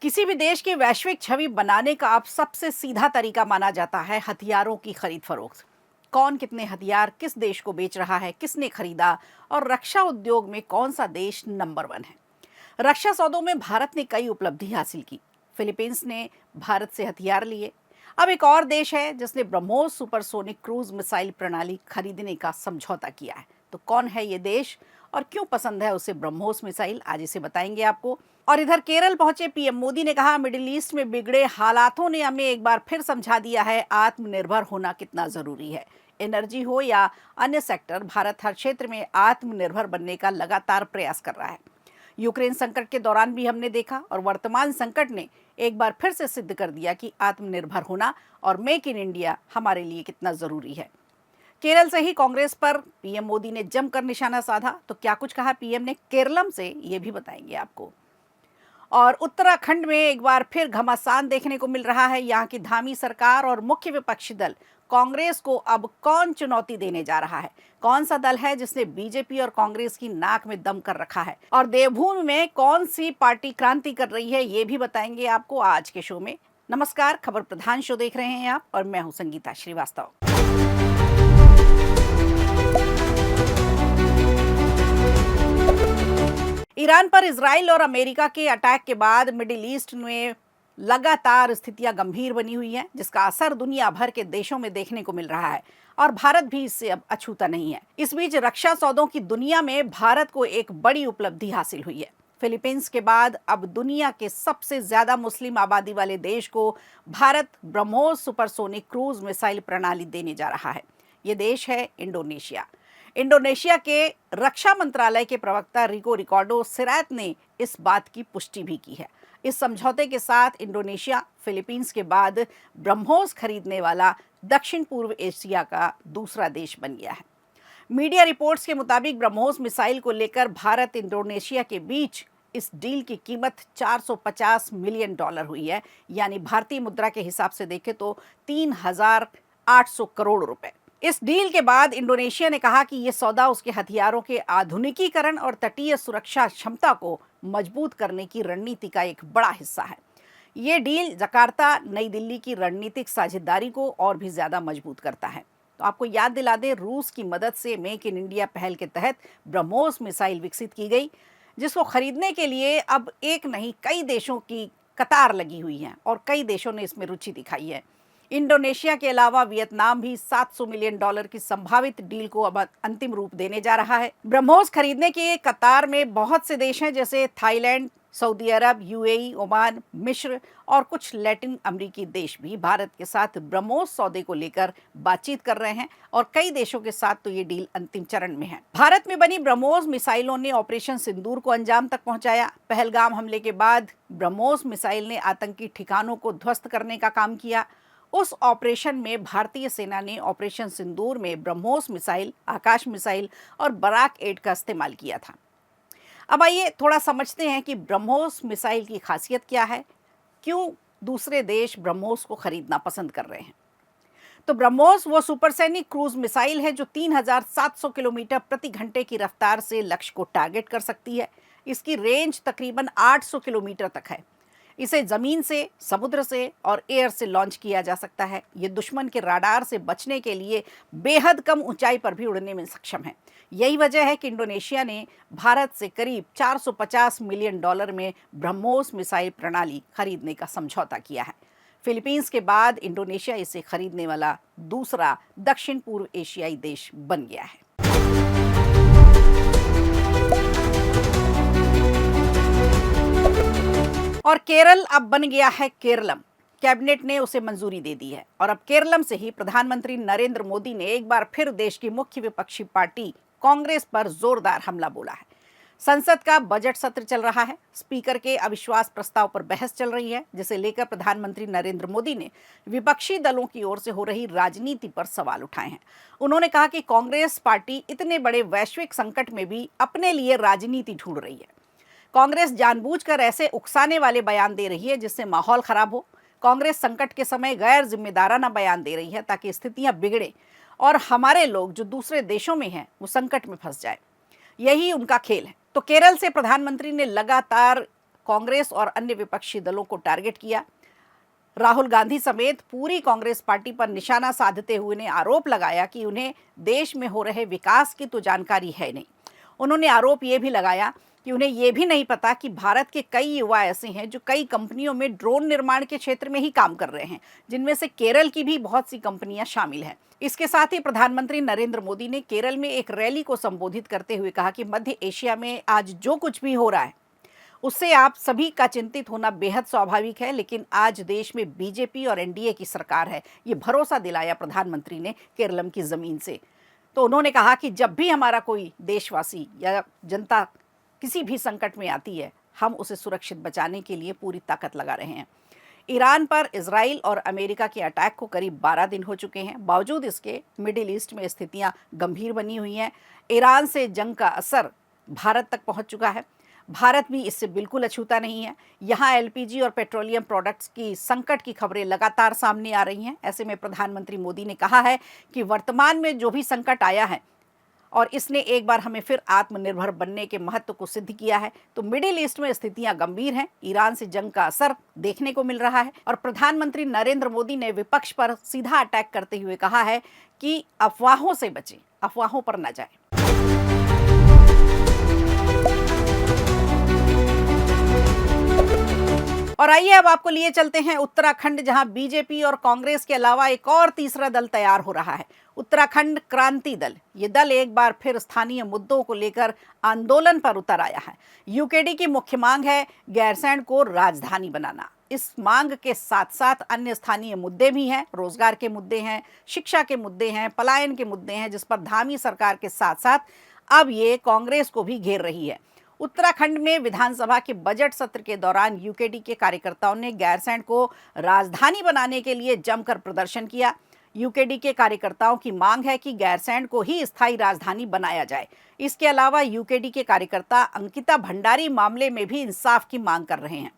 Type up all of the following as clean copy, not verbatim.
किसी भी देश की वैश्विक छवि बनाने का अब सबसे सीधा तरीका माना जाता है हथियारों की खरीद फरोख्त। कौन कितने हथियार किस देश को बेच रहा है, किसने खरीदा और रक्षा उद्योग में कौन सा देश नंबर 1 है। रक्षा सौदों में भारत ने कई उपलब्धि हासिल की। फिलीपींस ने भारत से हथियार लिए। अब एक और देश है जिसने ब्रह्मोस सुपरसोनिक क्रूज मिसाइल प्रणाली खरीदने का समझौता किया है। तो कौन है ये देश और क्यों पसंद है उसे ब्रह्मोस मिसाइल, आज इसे बताएंगे आपको। और इधर केरल पहुंचे पीएम मोदी ने कहा, मिडिल ईस्ट में बिगड़े हालातों ने हमें एक बार फिर समझा दिया है आत्मनिर्भर होना कितना जरूरी है। एनर्जी हो या अन्य सेक्टर, भारत हर क्षेत्र में आत्मनिर्भर बनने का लगातार प्रयास कर रहा है। यूक्रेन संकट के दौरान भी हमने देखा और वर्तमान संकट ने एक बार फिर से सिद्ध कर दिया कि आत्मनिर्भर होना और मेक इन इंडिया हमारे लिए कितना जरूरी है। केरल से ही कांग्रेस पर पीएम मोदी ने जमकर निशाना साधा। तो क्या कुछ कहा पीएम ने केरलम से, ये भी बताएंगे आपको। और उत्तराखंड में एक बार फिर घमासान देखने को मिल रहा है। यहाँ की धामी सरकार और मुख्य विपक्षी दल कांग्रेस को अब कौन चुनौती देने जा रहा है, कौन सा दल है जिसने बीजेपी और कांग्रेस की नाक में दम कर रखा है, और देवभूमि में कौन सी पार्टी क्रांति कर रही है, ये भी बताएंगे आपको आज के शो में। नमस्कार, खबर प्रधान शो देख रहे हैं आप और मैं हूं संगीता श्रीवास्तव। ईरान पर इजराइल और अमेरिका के अटैक के बाद मिडिल ईस्ट में लगातार स्थितियां गंभीर बनी हुई हैं, जिसका असर दुनिया भर के देशों में देखने को मिल रहा है और भारत भी इससे अब अछूता नहीं है। इस बीच रक्षा सौदों की दुनिया में भारत को एक बड़ी उपलब्धि हासिल हुई है। फिलीपींस के बाद अब दुनिया के सबसे ज्यादा मुस्लिम आबादी वाले देश को Bharat BrahMos supersonic cruise missile प्रणाली देने जा रहा है। ये देश है इंडोनेशिया। इंडोनेशिया के रक्षा मंत्रालय के प्रवक्ता रिको रिकॉर्डो सिरैत ने इस बात की पुष्टि भी की है। इस समझौते के साथ इंडोनेशिया फिलीपींस के बाद ब्रह्मोस खरीदने वाला दक्षिण पूर्व एशिया का दूसरा देश बन गया है। मीडिया रिपोर्ट्स के मुताबिक ब्रह्मोस मिसाइल को लेकर भारत इंडोनेशिया के बीच इस डील की कीमत $450 मिलियन हुई है, यानी भारतीय मुद्रा के हिसाब से देखें तो 3,800 करोड़ रुपए। इस डील के बाद इंडोनेशिया ने कहा कि यह सौदा उसके हथियारों के आधुनिकीकरण और तटीय सुरक्षा क्षमता को मजबूत करने की रणनीति का एक बड़ा हिस्सा है। ये डील जकार्ता नई दिल्ली की रणनीतिक साझेदारी को और भी ज्यादा मजबूत करता है। तो आपको याद दिला दें, रूस की मदद से मेक इन इंडिया पहल के तहत ब्रह्मोस मिसाइल विकसित की गई, जिसको खरीदने के लिए अब एक नहीं कई देशों की कतार लगी हुई है और कई देशों ने इसमें रुचि दिखाई है। इंडोनेशिया के अलावा वियतनाम भी $700 मिलियन की संभावित डील को अब अंतिम रूप देने जा रहा है। ब्रह्मोस खरीदने के कतार में बहुत से देश हैं, जैसे थाईलैंड, सऊदी अरब, यूएई, ओमान, मिस्र और कुछ लैटिन अमेरिकी देश भी भारत के साथ ब्रह्मोस सौदे को लेकर बातचीत कर रहे हैं और कई देशों के साथ तो ये डील अंतिम चरण में है। भारत में बनी ब्रह्मोस मिसाइलों ने ऑपरेशन सिंदूर को अंजाम तक पहुंचाया। पहलगाम हमले के बाद ब्रह्मोस मिसाइल ने आतंकी ठिकानों को ध्वस्त करने का काम किया। उस ऑपरेशन में भारतीय सेना ने ऑपरेशन सिंदूर में ब्रह्मोस मिसाइल, आकाश मिसाइल और बराक 8 का इस्तेमाल किया था। अब आइए थोड़ा समझते हैं कि ब्रह्मोस मिसाइल की खासियत क्या है, क्यों दूसरे देश ब्रह्मोस को खरीदना पसंद कर रहे हैं। तो ब्रह्मोस वो सुपरसोनिक क्रूज मिसाइल है जो 3,700 किलोमीटर प्रति घंटे की रफ्तार से लक्ष्य को टारगेट कर सकती है। इसकी रेंज तकरीबन 800 किलोमीटर तक है। इसे जमीन से, समुद्र से और एयर से लॉन्च किया जा सकता है। ये दुश्मन के राडार से बचने के लिए बेहद कम ऊंचाई पर भी उड़ने में सक्षम है। यही वजह है कि इंडोनेशिया ने भारत से करीब $450 मिलियन में ब्रह्मोस मिसाइल प्रणाली खरीदने का समझौता किया है। फिलीपींस के बाद इंडोनेशिया इसे खरीदने वाला दूसरा दक्षिण पूर्व एशियाई देश बन गया है। और केरल अब बन गया है केरलम। कैबिनेट ने उसे मंजूरी दे दी है और अब केरलम से ही प्रधानमंत्री नरेंद्र मोदी ने एक बार फिर देश की मुख्य विपक्षी पार्टी कांग्रेस पर जोरदार हमला बोला है। संसद का बजट सत्र चल रहा है। स्पीकर के अविश्वास प्रस्ताव पर बहस चल रही है, जिसे लेकर प्रधानमंत्री नरेंद्र मोदी ने विपक्षी दलों की ओर से हो रही राजनीति पर सवाल उठाए हैं। उन्होंने कहा कि कांग्रेस पार्टी इतने बड़े वैश्विक संकट में भी अपने लिए राजनीति ढूंढ रही है। कांग्रेस जानबूझकर ऐसे उकसाने वाले बयान दे रही है जिससे माहौल खराब हो। कांग्रेस संकट के समय गैर जिम्मेदाराना बयान दे रही है ताकि स्थितियां बिगड़े और हमारे लोग जो दूसरे देशों में हैं वो संकट में फंस जाए। यही उनका खेल है। तो केरल से प्रधानमंत्री ने लगातार कांग्रेस और अन्य विपक्षी दलों को टारगेट किया। राहुल गांधी समेत पूरी कांग्रेस पार्टी पर निशाना साधते हुए ने आरोप लगाया कि उन्हें देश में हो रहे विकास की तो जानकारी है नहीं। उन्होंने आरोप ये भी लगाया कि उन्हें ये भी नहीं पता कि भारत के कई युवा ऐसे हैं जो कई कंपनियों में ड्रोन निर्माण के क्षेत्र में ही काम कर रहे हैं, जिनमें से केरल की भी बहुत सी कंपनियां शामिल हैं। इसके साथ ही प्रधानमंत्री नरेंद्र मोदी ने केरल में एक रैली को संबोधित करते हुए कहा कि मध्य एशिया में आज जो कुछ भी हो रहा है उससे आप सभी का चिंतित होना बेहद स्वाभाविक है, लेकिन आज देश में बीजेपी और एनडीए की सरकार है, ये भरोसा दिलाया प्रधानमंत्री ने केरलम की जमीन से। तो उन्होंने कहा कि जब भी हमारा कोई देशवासी या जनता किसी भी संकट में आती है, हम उसे सुरक्षित बचाने के लिए पूरी ताकत लगा रहे हैं। ईरान पर इजराइल और अमेरिका के अटैक को करीब 12 दिन हो चुके हैं। बावजूद इसके मिडिल ईस्ट में स्थितियां गंभीर बनी हुई हैं। ईरान से जंग का असर भारत तक पहुंच चुका है। भारत भी इससे बिल्कुल अछूता नहीं है। यहाँ एलपीजी और पेट्रोलियम प्रोडक्ट्स की संकट की खबरें लगातार सामने आ रही हैं। ऐसे में प्रधानमंत्री मोदी ने कहा है कि वर्तमान में जो भी संकट आया है और इसने एक बार हमें फिर आत्मनिर्भर बनने के महत्व को सिद्ध किया है। तो मिडिल ईस्ट में स्थितियां गंभीर हैं। ईरान से जंग का असर देखने को मिल रहा है और प्रधानमंत्री नरेंद्र मोदी ने विपक्ष पर सीधा अटैक करते हुए कहा है कि अफवाहों से बचें, अफवाहों पर न जाएं। और आइए अब आपको लिए चलते हैं उत्तराखंड, जहां बीजेपी और कांग्रेस के अलावा एक और तीसरा दल तैयार हो रहा है, उत्तराखंड क्रांति दल। ये दल एक बार फिर स्थानीय मुद्दों को लेकर आंदोलन पर उतर आया है। यूकेडी की मुख्य मांग है गैरसैंण को राजधानी बनाना। इस मांग के साथ साथ अन्य स्थानीय मुद्दे भी हैं, रोजगार के मुद्दे हैं, शिक्षा के मुद्दे हैं, पलायन के मुद्दे हैं, जिस पर धामी सरकार के साथ साथ अब ये कांग्रेस को भी घेर रही है। उत्तराखंड में विधानसभा के बजट सत्र के दौरान यूकेडी के कार्यकर्ताओं ने गैरसैंण को राजधानी बनाने के लिए जमकर प्रदर्शन किया। यूकेडी के कार्यकर्ताओं की मांग है कि गैरसैंण को ही स्थायी राजधानी बनाया जाए। इसके अलावा यूकेडी के कार्यकर्ता अंकिता भंडारी मामले में भी इंसाफ की मांग कर रहे हैं।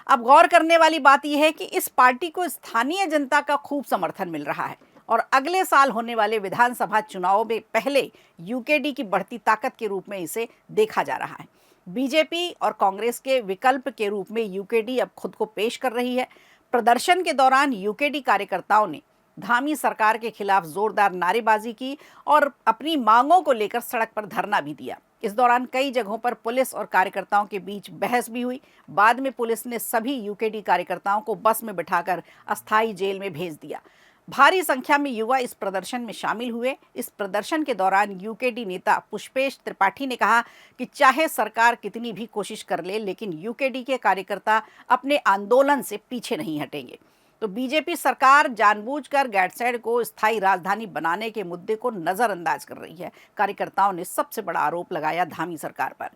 अब गौर करने वाली बात यह है कि इस पार्टी को स्थानीय जनता का खूब समर्थन मिल रहा है और अगले साल होने वाले विधानसभा चुनाव में पहले यूकेडी की बढ़ती ताकत के रूप में इसे देखा जा रहा है। बीजेपी और कांग्रेस के विकल्प के रूप में यूकेडी अब खुद को पेश कर रही है। प्रदर्शन के दौरान यूकेडी कार्यकर्ताओं ने धामी सरकार के खिलाफ जोरदार नारेबाजी की और अपनी मांगों को लेकर सड़क पर धरना भी दिया। इस दौरान कई जगहों पर पुलिस और कार्यकर्ताओं के बीच बहस भी हुई। बाद में पुलिस ने सभी यूकेडी कार्यकर्ताओं को बस में बिठाकर अस्थायी जेल में भेज दिया। भारी संख्या में युवा इस प्रदर्शन में शामिल हुए। इस प्रदर्शन के दौरान यूकेडी नेता पुष्पेश त्रिपाठी ने कहा कि चाहे सरकार कितनी भी कोशिश कर ले, लेकिन यूकेडी के कार्यकर्ता अपने आंदोलन से पीछे नहीं हटेंगे। तो बीजेपी सरकार जानबूझकर गैरसैंण को स्थायी राजधानी बनाने के मुद्दे को नजरअंदाज कर रही है। कार्यकर्ताओं ने सबसे बड़ा आरोप लगाया धामी सरकार पर।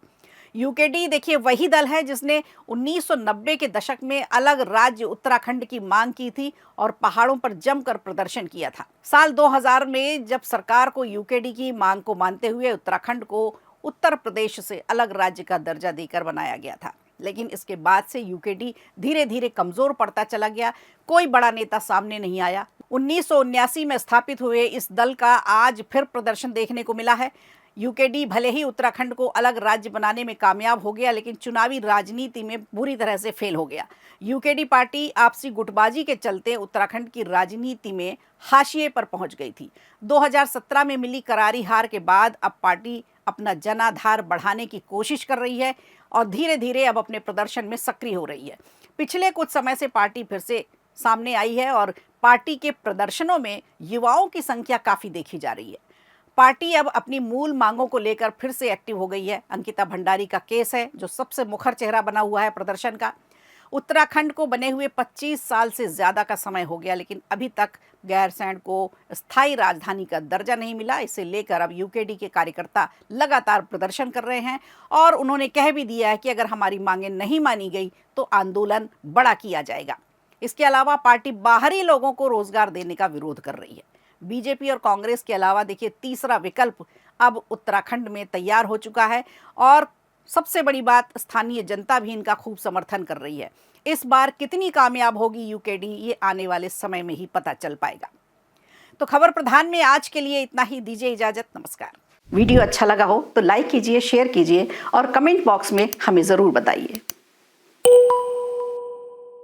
यूकेडी देखिए वही दल है जिसने 1990 के दशक में अलग राज्य उत्तराखंड की मांग की थी और पहाड़ों पर जमकर प्रदर्शन किया था। साल 2000 में जब सरकार को यूकेडी की मांग को मानते हुए उत्तराखंड को उत्तर प्रदेश से अलग राज्य का दर्जा देकर बनाया गया था, लेकिन इसके बाद से यूकेडी धीरे धीरे कमजोर पड़ता चला गया। कोई बड़ा नेता सामने नहीं आया। 1979 में स्थापित हुए इस दल का आज फिर प्रदर्शन देखने को मिला है। यूकेडी भले ही उत्तराखंड को अलग राज्य बनाने में कामयाब हो गया, लेकिन चुनावी राजनीति में बुरी तरह से फेल हो गया। यूकेडी पार्टी आपसी गुटबाजी के चलते उत्तराखंड की राजनीति में हाशिए पर पहुंच गई थी। 2017 में मिली करारी हार के बाद अब पार्टी अपना जनाधार बढ़ाने की कोशिश कर रही है और धीरे धीरे अब अपने प्रदर्शन में सक्रिय हो रही है। पिछले कुछ समय से पार्टी फिर से सामने आई है और पार्टी के प्रदर्शनों में युवाओं की संख्या काफ़ी देखी जा रही है। पार्टी अब अपनी मूल मांगों को लेकर फिर से एक्टिव हो गई है। अंकिता भंडारी का केस है जो सबसे मुखर चेहरा बना हुआ है प्रदर्शन का। उत्तराखंड को बने हुए 25 साल से ज़्यादा का समय हो गया, लेकिन अभी तक गैरसैंण को स्थायी राजधानी का दर्जा नहीं मिला। इसे लेकर अब यूकेडी के कार्यकर्ता लगातार प्रदर्शन कर रहे हैं और उन्होंने कह भी दिया है कि अगर हमारी मांगें नहीं मानी गई तो आंदोलन बड़ा किया जाएगा। इसके अलावा पार्टी बाहरी लोगों को रोजगार देने का विरोध कर रही है। बीजेपी और कांग्रेस के अलावा देखिए तीसरा विकल्प अब उत्तराखंड में तैयार हो चुका है और सबसे बड़ी बात, स्थानीय जनता भी इनका खूब समर्थन कर रही है। इस बार कितनी कामयाब होगी यूकेडी, ये आने वाले समय में ही पता चल पाएगा। तो खबर प्रधान में आज के लिए इतना ही। दीजिए इजाजत, नमस्कार। वीडियो अच्छा लगा हो तो लाइक कीजिए, शेयर कीजिए और कमेंट बॉक्स में हमें ज़रूर बताइए।